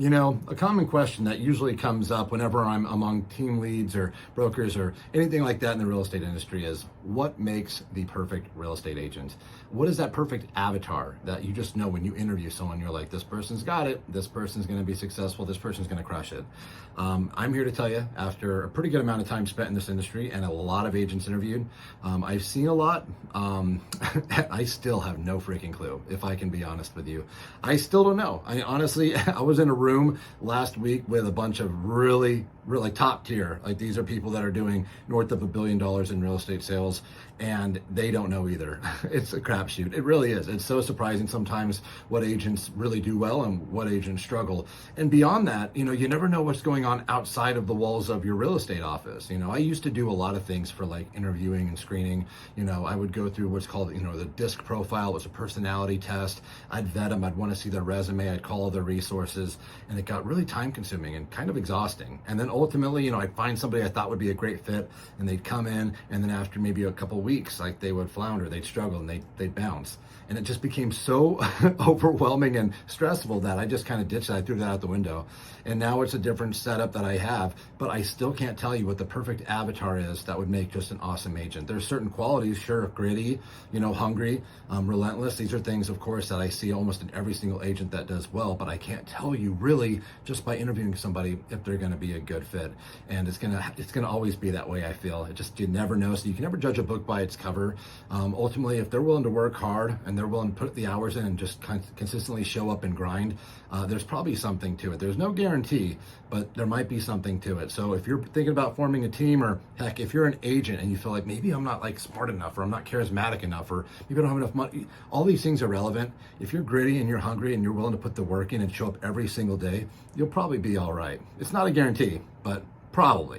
A common question that usually comes up whenever I'm among team leads or brokers or anything like that in the real estate industry is what makes the perfect real estate agent? What is that perfect avatar that you just know when you interview someone, you're like, this person's got it, this person's going to be successful, this person's going to crush it. I'm here to tell you, after a pretty good amount of time spent in this industry and a lot of agents interviewed, I've seen a lot. I still have no freaking clue, if I can be honest with you. I still don't know. Honestly, I was in a room last week with a bunch of really top tier, like these are people that are doing north of $1 billion in real estate sales, and they don't know either. It's a crapshoot. It really is. It's so surprising sometimes what agents really do well and what agents struggle. And beyond that, you never know what's going on outside of the walls of your real estate office. I used to do a lot of things for like interviewing and screening. I would go through what's called, the DISC profile. It was a personality test. I'd vet them. I'd want to see their resume. I'd call all their resources, and it got really time consuming and kind of exhausting. And then ultimately, I'd find somebody I thought would be a great fit, and they'd come in, and then after maybe a couple weeks, like they would flounder, they'd struggle, and they'd bounce. And it just became so overwhelming and stressful that I just kind of ditched it. I threw that out the window. And now it's a different setup that I have, but I still can't tell you what the perfect avatar is that would make just an awesome agent. There's certain qualities, sure, gritty, hungry, relentless. These are things, of course, that I see almost in every single agent that does well, but I can't tell you really just by interviewing somebody if they're going to be a good fit. And it's gonna always be that way, I feel. You never know, so you can never judge a book by its cover. Ultimately, if they're willing to work hard and they're willing to put the hours in and just consistently show up and grind, there's probably something to it. There's no guarantee, but there might be something to it. So if you're thinking about forming a team, or heck, if you're an agent and you feel like maybe I'm not like smart enough, or I'm not charismatic enough, or maybe I don't have enough money, all these things are relevant. If you're gritty and you're hungry and you're willing to put the work in and show up every single day, you'll probably be all right. It's not a guarantee, but probably.